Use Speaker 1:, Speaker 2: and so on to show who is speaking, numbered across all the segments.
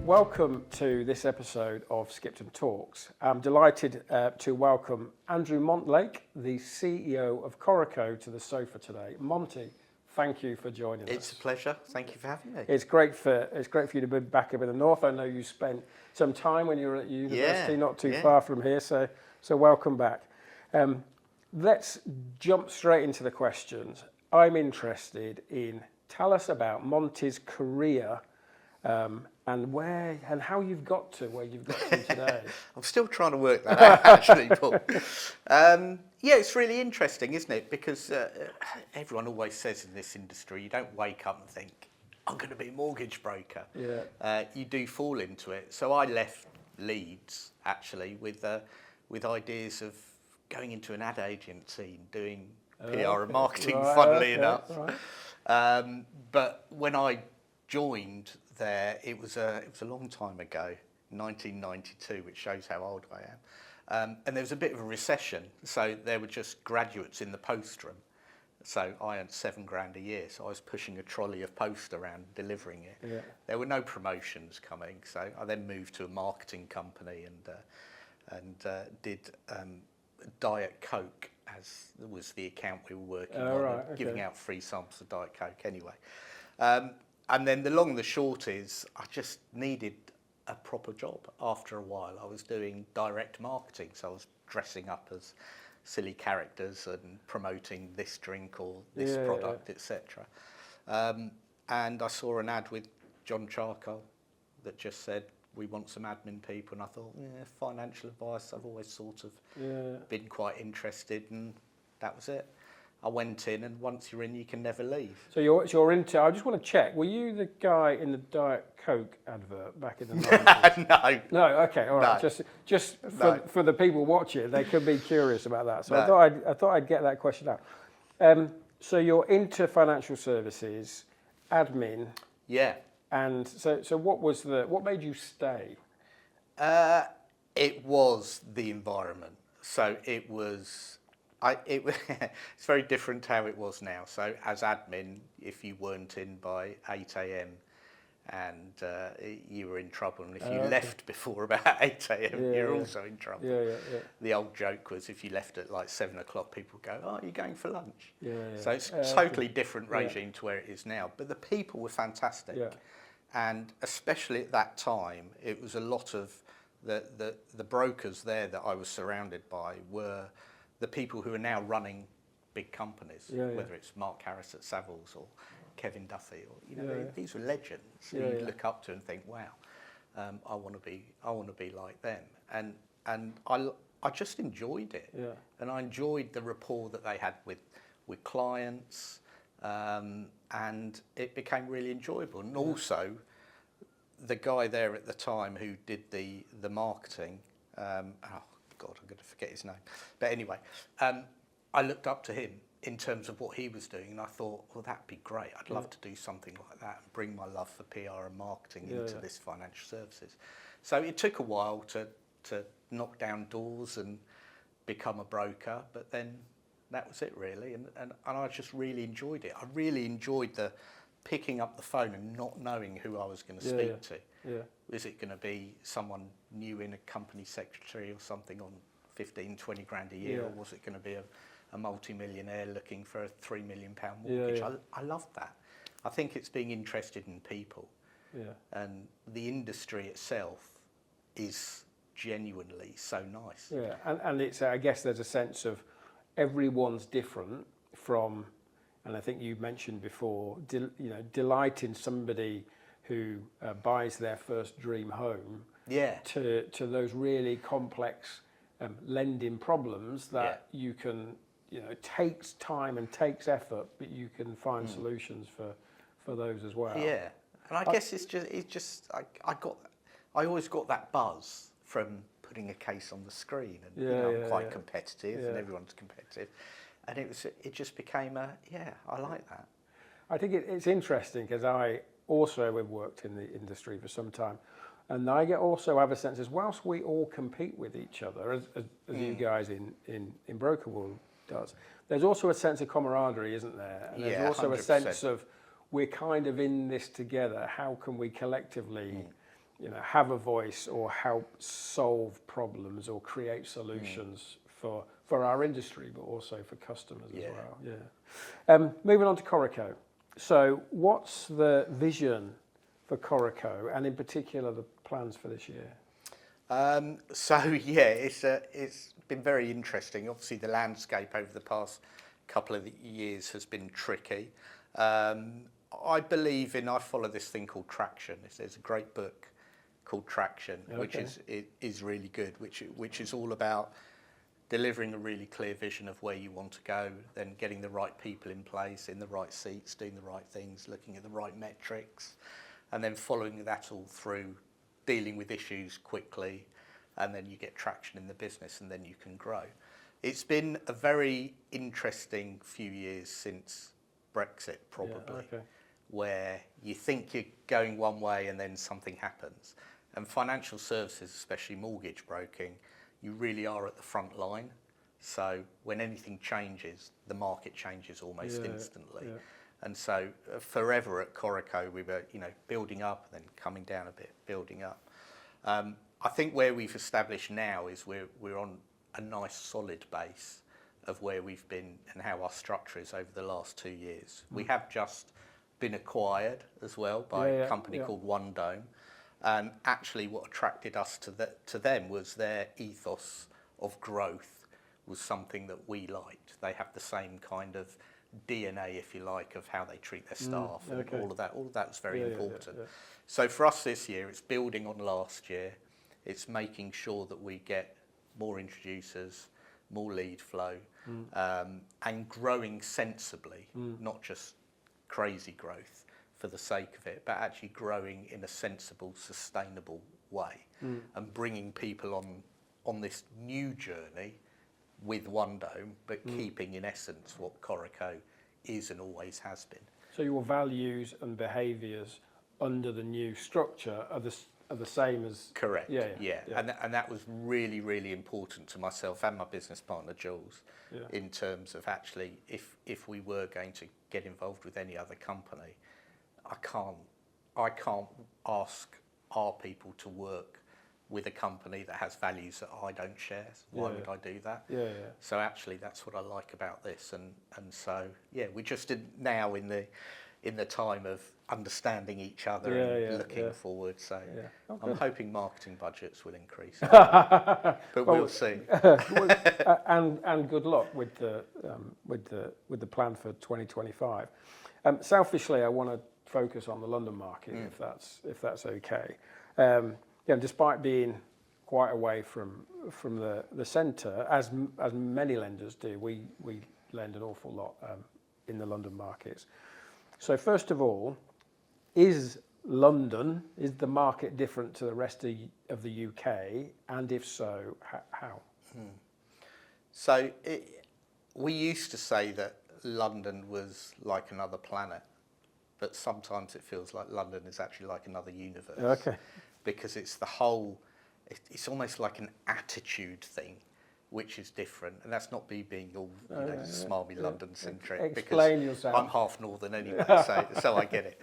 Speaker 1: Welcome to this episode of Skipton Talks. I'm delighted to welcome Andrew Montlake, the CEO of Coreco, to the sofa today. Monty, thank you for joining us.
Speaker 2: It's a pleasure. Thank you for having me.
Speaker 1: It's great for you to be back up in the north. I know you spent some time when you were at university, not too far from here, so welcome back. Let's jump straight into the questions. I'm interested in, tell us about Monty's career and how you've got to where you've got to today.
Speaker 2: I'm still trying to work that out, actually, Paul. Yeah, it's really interesting, isn't it? Because everyone always says in this industry, you don't wake up and think, I'm going to be a mortgage broker. Yeah. You do fall into it. So I left Leeds, actually, with ideas of going into an ad agency and doing PR and marketing, funnily enough. Right. But when I joined there, it was a long time ago, 1992, which shows how old I am. And there was a bit of a recession, so there were just graduates in the post room. So I earned $7,000 a year, so I was pushing a trolley of post around, delivering it. Yeah. There were no promotions coming, so I then moved to a marketing company and did Diet Coke, as was the account we were working on, giving out free samples of Diet Coke anyway. And then the long and the short is I just needed a proper job. After a while, I was doing direct marketing, so I was dressing up as silly characters and promoting this drink or this product, etc. And I saw an ad with John Charcoal that just said, we want some admin people, and I thought, financial advice, I've always sort of been quite interested, and that was it. I went in, and once you're in, you can never leave.
Speaker 1: So you're into, I just want to check, were you the guy in the Diet Coke advert back in the 90s?
Speaker 2: No.
Speaker 1: No, okay, all right. No. Just for the people watching, they could be curious about that. So no. I thought I'd get that question out. So you're into financial services, admin. Yeah. And so what made you stay?
Speaker 2: It was the environment. So it was, it's very different to how it was now. So as admin, if you weren't in by 8 a.m. and you were in trouble, and if you left before about 8 a.m., you're also in trouble. Yeah. The old joke was if you left at like 7 o'clock, people go, "Oh, you're going for lunch." So it's a totally different regime to where it is now. But the people were fantastic. Yeah. And especially at that time, it was a lot of the brokers there that I was surrounded by were the people who are now running big companies, whether it's Mark Harris at Savills or Kevin Duffy, or these were legends who you look up to and think, wow, I want to be like them. And I just enjoyed it, and I enjoyed the rapport that they had with clients. And it became really enjoyable. And also, the guy there at the time who did the marketing, I'm going to forget his name. But anyway, I looked up to him in terms of what he was doing, and I thought, well, that'd be great. I'd love to do something like that and bring my love for PR and marketing into this financial services. So it took a while to knock down doors and become a broker, but then that was it really, and I just really enjoyed it. I really enjoyed the picking up the phone and not knowing who I was going to speak to. Yeah. Was it going to be someone new in a company secretary or something on 15, 20 grand a year, or was it going to be a multi-millionaire looking for a £3 million mortgage? I loved that. I think it's being interested in people, and the industry itself is genuinely so nice. Yeah,
Speaker 1: and it's I guess there's a sense of everyone's different from, and I think you mentioned before, delighting somebody who buys their first dream home, to those really complex lending problems that you can, it takes time and takes effort, but you can find solutions for those as well.
Speaker 2: Yeah, and I guess it's just I always got that buzz from putting a case on the screen, and I'm quite competitive, and everyone's competitive, and it just became I like that.
Speaker 1: I think it's interesting because I also have worked in the industry for some time, and I also have a sense as whilst we all compete with each other, as you guys in broker world does, there's also a sense of camaraderie, isn't there? And there's also 100%. A sense of we're kind of in this together. How can we collectively have a voice or help solve problems or create solutions for our industry, but also for customers as well. Yeah. Moving on to Coreco. So what's the vision for Coreco, and in particular the plans for this year?
Speaker 2: It's been very interesting. Obviously, the landscape over the past couple of years has been tricky. I follow this thing called Traction. There's a great book called Traction, which is really good, which is all about delivering a really clear vision of where you want to go, then getting the right people in place, in the right seats, doing the right things, looking at the right metrics, and then following that all through, dealing with issues quickly, and then you get traction in the business, and then you can grow. It's been a very interesting few years since Brexit, probably, where you think you're going one way and then something happens. And financial services, especially mortgage broking, you really are at the front line. So when anything changes, the market changes almost instantly. Yeah. And so forever at Coreco, we were, building up, then coming down a bit, building up. I think where we've established now is we're on a nice solid base of where we've been and how our structure is over the last 2 years. We have just been acquired as well by a company called One Dome. And actually what attracted us to them was their ethos of growth was something that we liked. They have the same kind of DNA, if you like, of how they treat their staff and all of that. All of that was very important. So for us this year, it's building on last year. It's making sure that we get more introducers, more lead flow, and growing sensibly, not just crazy growth for the sake of it, but actually growing in a sensible, sustainable way, and bringing people on this new journey with One Dome, but keeping in essence what Coreco is and always has been.
Speaker 1: So your values and behaviours under the new structure are the same as...
Speaker 2: Correct, yeah. And that was really, really important to myself and my business partner, Jules, in terms of actually, if we were going to get involved with any other company, I can't ask our people to work with a company that has values that I don't share. Why would I do that? So actually, that's what I like about this, and so we're just now in the time of understanding each other and looking forward. So I'm hoping marketing budgets will increase, but we'll see.
Speaker 1: And good luck with the plan for 2025. Selfishly, I want to focus on the London market, if that's okay. Despite being quite away from the centre, as many lenders do, we lend an awful lot in the London markets. So first of all, is the market different to the rest of the UK? And if so, how?
Speaker 2: So we used to say that London was like another planet, but sometimes it feels like London is actually like another universe.
Speaker 1: Okay.
Speaker 2: Because it's it's almost like an attitude thing, which is different. And that's not me being all, smarmy London-centric.
Speaker 1: Explain yourself.
Speaker 2: I'm half northern anyway, so I get it.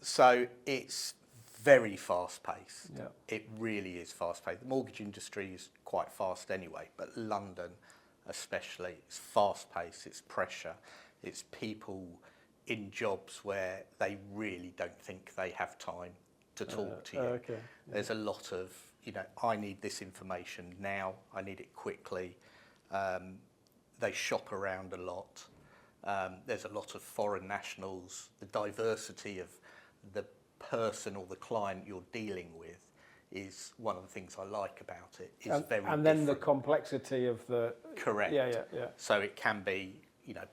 Speaker 2: So it's very fast-paced. Yeah. It really is fast-paced. The mortgage industry is quite fast anyway, but London especially, it's fast-paced, it's pressure, it's people in jobs where they really don't think they have time to talk to you. There's a lot of, I need this information now, I need it quickly. They shop around a lot. There's a lot of foreign nationals. The diversity of the person or the client you're dealing with is one of the things I like about it. It's very
Speaker 1: and then the complexity of the...
Speaker 2: Correct.
Speaker 1: Yeah.
Speaker 2: So it can be,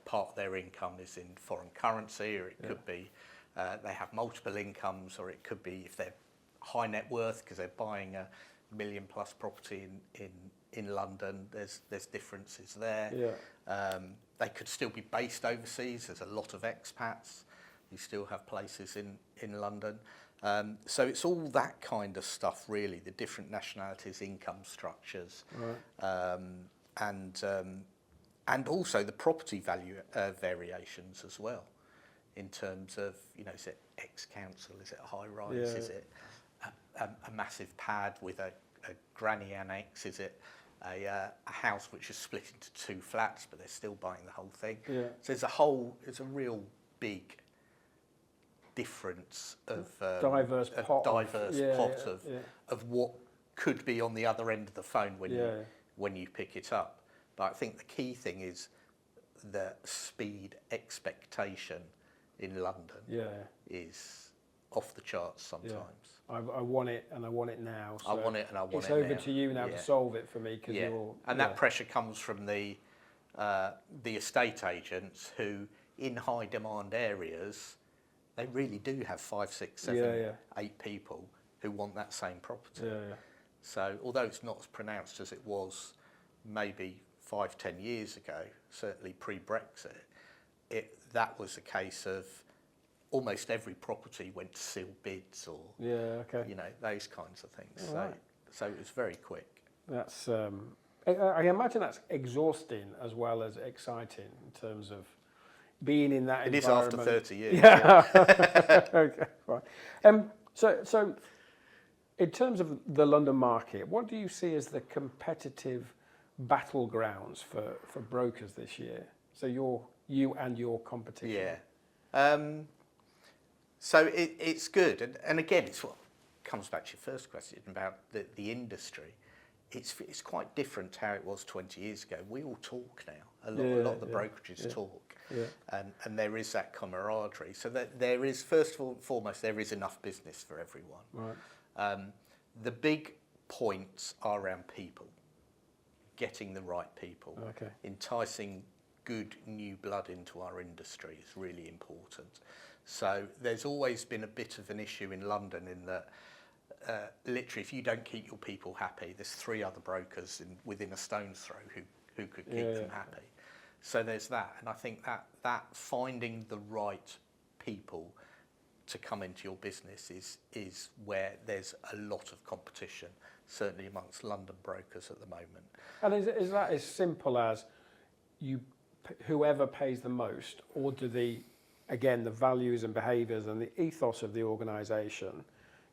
Speaker 2: part of their income is in foreign currency, or it could be they have multiple incomes, or it could be if they're high net worth because they're buying a $1 million+ property in London. There's differences there. They could still be based overseas. There's a lot of expats who still have places in London. So it's all that kind of stuff, really. The different nationalities, income structures, and also the property value variations as well. In terms of, is it ex-council, is it high-rise, is it a massive pad with a granny annex? Is it a house which is split into 2 flats, but they're still buying the whole thing?
Speaker 1: Yeah.
Speaker 2: So it's a real big difference of
Speaker 1: diverse pot
Speaker 2: of what could be on the other end of the phone when you pick it up. But I think the key thing is the speed expectation in London is off the charts sometimes.
Speaker 1: Yeah. I want it and I want it now. So
Speaker 2: I want it and I want it now.
Speaker 1: It's over to you now to solve it for me because you're...
Speaker 2: And that pressure comes from the estate agents who, in high demand areas, they really do have 5, 6, 7, 8 people who want that same property. So although it's not as pronounced as it was maybe 5, 10 years ago, certainly pre-Brexit, that was a case of almost every property went to sealed bids or those kinds of things. So it was very quick.
Speaker 1: That's I imagine that's exhausting as well as exciting in terms of being in that environment.
Speaker 2: It is after 30 years.
Speaker 1: Yeah. Okay, fine. So in terms of the London market, what do you see as the competitive battlegrounds for brokers this year? So you and your competition.
Speaker 2: Yeah. So it's good. And again, it's what comes back to your first question about the industry. It's quite different to how it was 20 years ago. We all talk now. A lot of the brokerages talk. Yeah. And there is that camaraderie. So that there is, first and foremost, there is enough business for everyone. Right. The big points are around people, getting the right people, enticing good new blood into our industry is really important. So there's always been a bit of an issue in London in that literally if you don't keep your people happy, there's 3 other brokers within a stone's throw who could keep them happy. So there's that, and I think that finding the right people to come into your business is where there's a lot of competition, certainly amongst London brokers at the moment.
Speaker 1: And is that as simple as whoever pays the most, or do the values and behaviours and the ethos of the organisation,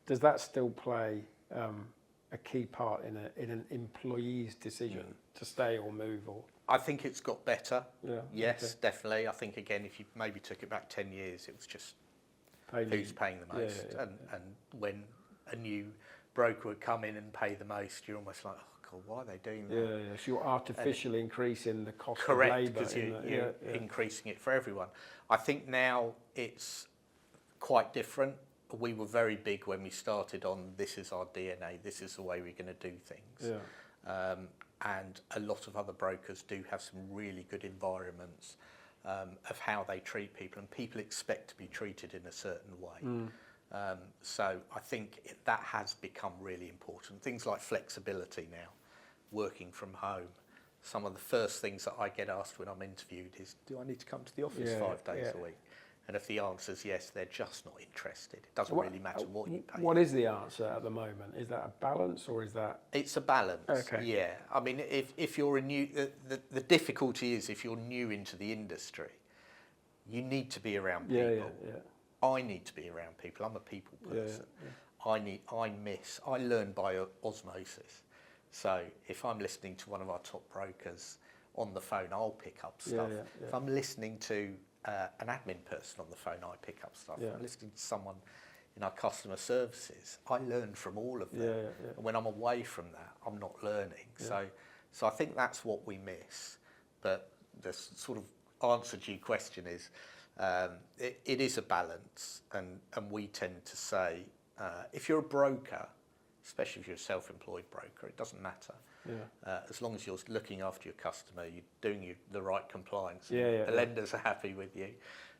Speaker 1: does that still play a key part in an employee's decision to stay or move? Or
Speaker 2: I think it's got better. Yes, definitely. I think again, if you maybe took it back 10 years, it was just who's paying the most, and when a new broker would come in and pay the most, you're almost like, oh God, why are they doing that?
Speaker 1: Yeah. So you're artificially increasing the cost
Speaker 2: of labour.
Speaker 1: Correct,
Speaker 2: because you're increasing it for everyone. I think now it's quite different. We were very big when we started on this is our DNA, this is the way we're going to do things. Yeah. And a lot of other brokers do have some really good environments of how they treat people, and people expect to be treated in a certain way. So I think that has become really important. Things like flexibility now, working from home. Some of the first things that I get asked when I'm interviewed is, do I need to come to the office 5 days a week? And if the answer is yes, they're just not interested. It doesn't really matter what you pay.
Speaker 1: What is the answer at the moment? Is that a balance or is that...
Speaker 2: It's a balance, yeah. I mean, if you're a new... The difficulty is if you're new into the industry, you need to be around people. I need to be around people. I'm a people person. I learn by osmosis. So if I'm listening to one of our top brokers on the phone, I'll pick up stuff. If I'm listening to an admin person on the phone, I pick up stuff. I'm listening to someone in our customer services, I learn from all of them. And when I'm away from that, I'm not learning. So I think that's what we miss. But the sort of answer to your question is, it is a balance, and we tend to say, if you're a broker, especially if you're a self-employed broker, it doesn't matter. As long as you're looking after your customer, you're doing the right compliance, the lenders are happy with you,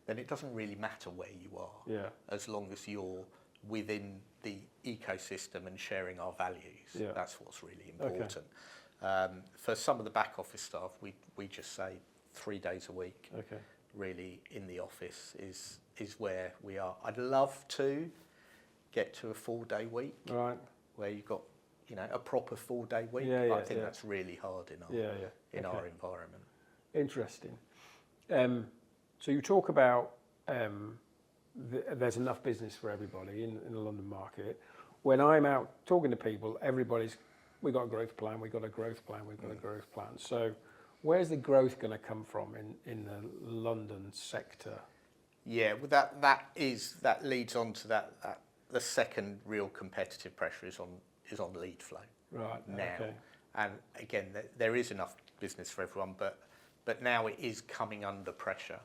Speaker 2: then it doesn't really matter where you are, as long as you're within the ecosystem and sharing our values. That's what's really important. For some of the back office staff, we just say 3 days a week. Really in the office is where we are. I'd love to get to a 4-day week, where you've got a proper 4-day week. But I think that's really hard in our environment.
Speaker 1: Interesting. So you talk about there's enough business for everybody in the London market. when I'm out talking to people, we've got a growth plan, we've got a growth plan, we've got a growth plan. So where's the growth going to come from in the London sector?
Speaker 2: Yeah, well, that leads on to that the second real competitive pressure is on lead flow
Speaker 1: Right.
Speaker 2: now.
Speaker 1: Okay.
Speaker 2: And again, there is enough business for everyone, but now it is coming under pressure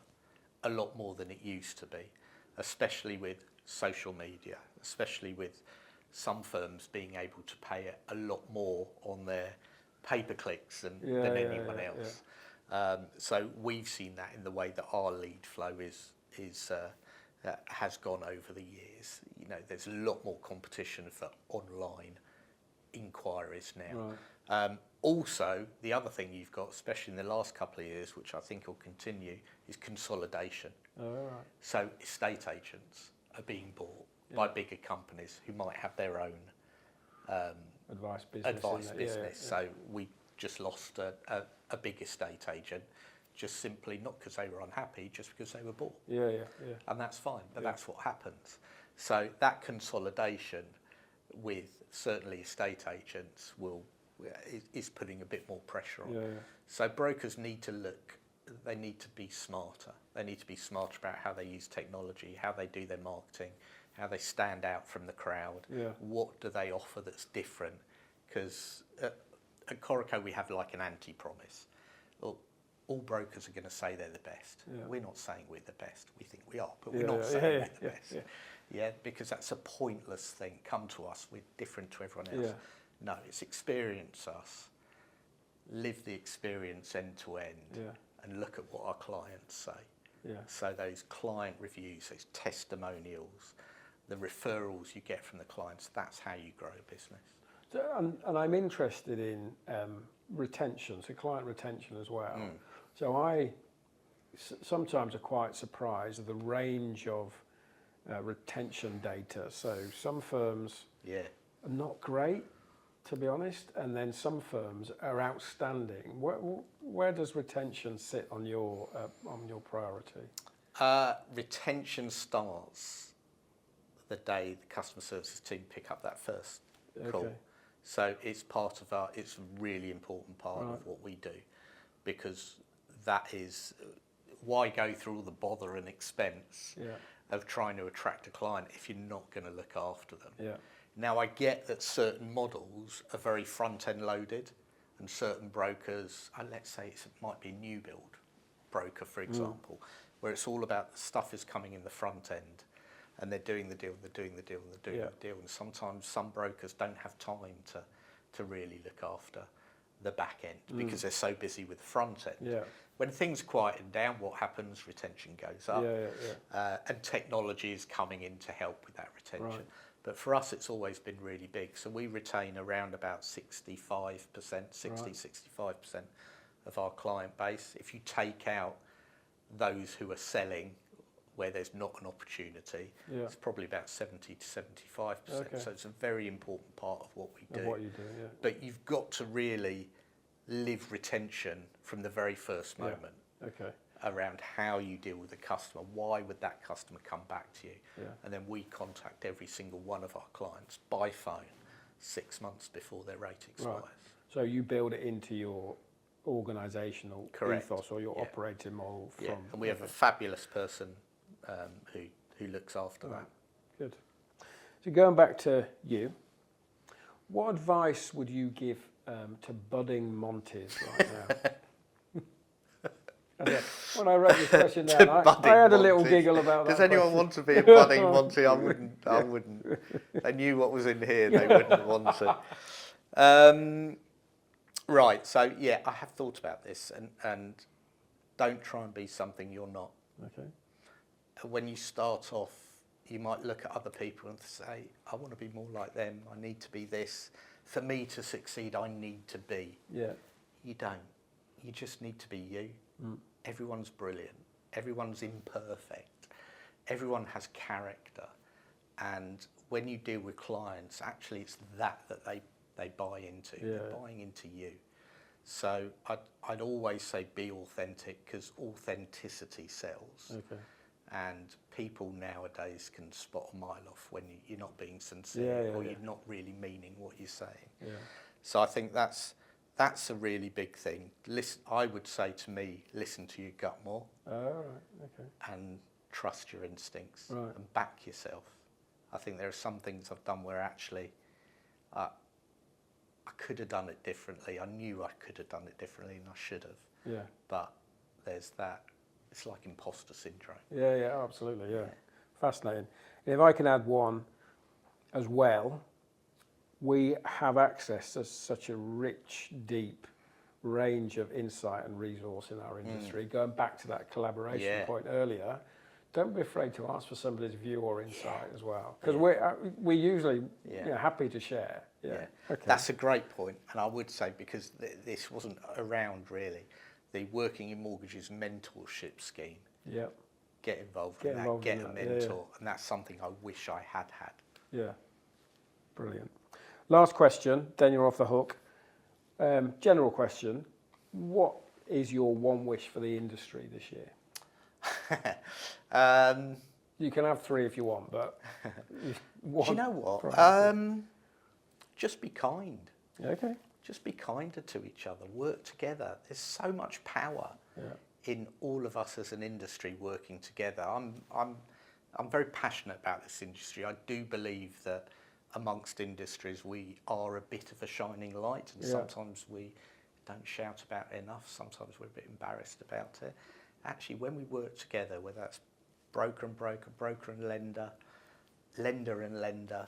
Speaker 2: a lot more than it used to be, especially with social media, especially with some firms being able to pay a lot more on their pay-per-clicks than anyone else. So we've seen that in the way that our lead flow has gone over the years. You know, there's a lot more competition for online inquiries now.
Speaker 1: Right.
Speaker 2: Also, the other thing you've got, especially in the last couple of years, which I think will continue, is consolidation.
Speaker 1: Oh, right.
Speaker 2: So estate agents are being bought by bigger companies who might have their own
Speaker 1: Advice business.
Speaker 2: So we just lost a big estate agent, just simply not because they were unhappy, just because they were bought.
Speaker 1: Yeah.
Speaker 2: And that's fine, but that's what happens. So that consolidation with certainly estate agents is putting a bit more pressure on. So brokers need to they need to be smarter. They need to be smarter about how they use technology, how they do their marketing, how they stand out from the crowd. What do they offer that's different? Because at Coreco we have like an anti-promise. Well, all brokers are going to say they're the best. We're not saying we're the best. We think we are, but we're not saying we're the best. Yeah, because that's a pointless thing. Come to us, we're different to everyone else. No, it's experience us, live the experience end to end, and look at what our clients say. So those client reviews, those testimonials, the referrals you get from the clients, that's how you grow a business.
Speaker 1: So, and I'm interested in retention, so client retention as well. So I sometimes are quite surprised at the range of retention data. So some firms are not great, to be honest, and then some firms are outstanding. Where does retention sit on your priority?
Speaker 2: Retention starts the day the customer services team pick up that first call. So it's it's a really important part of what we do, because that is why go through all the bother and expense of trying to attract a client if you're not going to look after them. Now, I get that certain models are very front-end loaded, and certain brokers, let's say it might be a new build broker, for example, where it's all about the stuff is coming in the front end, and they're doing the deal, and sometimes some brokers don't have time to really look after the back end because they're so busy with the front end. When things quieten down, what happens? Retention goes up, and technology is coming in to help with that retention. But for us, it's always been really big. So we retain around about 65%, 65% of our client base. If you take out those who are selling where there's not an opportunity, it's probably about 70 to 75%. So it's a very important part of what we do. But you've got to really live retention from the very first moment. Around how you deal with the customer. Why would that customer come back to you? And then we contact every single one of our clients by phone 6 months before their rate expires.
Speaker 1: So you build it into your organisational ethos or your operating model.
Speaker 2: And we have a fabulous person who looks after that.
Speaker 1: Good. So going back to you, what advice would you give to budding Monties right now? When I wrote this question down, I had a little giggle about that.
Speaker 2: Does anyone want to be a budding Monty? I wouldn't. They knew what was in here. They wouldn't want to. Right. So yeah, I have thought about this, and don't try and be something you're not. When you start off, you might look at other people and say, I want to be more like them. I need to be this. For me to succeed, I need to be. You don't. You just need to be you. Everyone's brilliant. Everyone's imperfect. Everyone has character. And when you deal with clients, actually it's that they buy into. They're buying into you. So I'd always say be authentic, because authenticity sells. And people nowadays can spot a mile off when you're not being sincere or you're not really meaning what you're saying.
Speaker 1: Yeah.
Speaker 2: So I think that's a really big thing. I would say to me, listen to your gut more.
Speaker 1: Oh, right. Okay.
Speaker 2: And trust your instincts
Speaker 1: Right.
Speaker 2: and back yourself. I think there are some things I've done where actually I could have done it differently. I knew I could have done it differently and I should have.
Speaker 1: Yeah.
Speaker 2: But there's that. It's like imposter syndrome.
Speaker 1: Yeah, yeah, absolutely, yeah. Fascinating. And if I can add one as well, we have access to such a rich, deep range of insight and resource in our industry. Going back to that collaboration point earlier, don't be afraid to ask for somebody's view or insight as well, because we're usually happy to share. Yeah. Okay.
Speaker 2: That's a great point, and I would say, because this wasn't around really, the Working in Mortgages mentorship scheme.
Speaker 1: Yeah.
Speaker 2: Get involved in that, get a mentor, and that's something I wish I had had.
Speaker 1: Yeah. Brilliant. Last question, then you're off the hook. General question, what is your one wish for the industry this year? You can have three if you want, but
Speaker 2: do you know what? Just be kind.
Speaker 1: Okay.
Speaker 2: Just be kinder to each other. Work together. There's so much power in all of us as an industry working together. I'm very passionate about this industry. I do believe that amongst industries we are a bit of a shining light, and sometimes we don't shout about it enough. Sometimes we're a bit embarrassed about it. Actually, when we work together, whether that's broker and broker, broker and lender, lender and lender,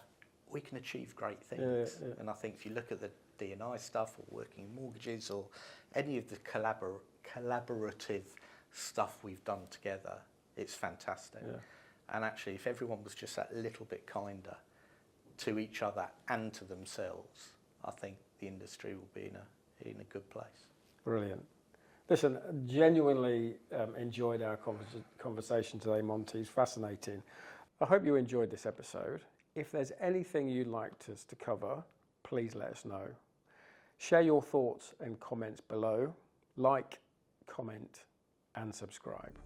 Speaker 2: we can achieve great things. And I think if you look at the D&I stuff or Working in Mortgages or any of the collaborative stuff we've done together, it's fantastic. And actually, if everyone was just that little bit kinder to each other and to themselves, I think the industry will be in a good place.
Speaker 1: Brilliant. Listen, genuinely enjoyed our conversation today, Monty. It's fascinating. I hope you enjoyed this episode. If there's anything you'd like us to cover, please let us know. Share your thoughts and comments below. Like, comment, and subscribe.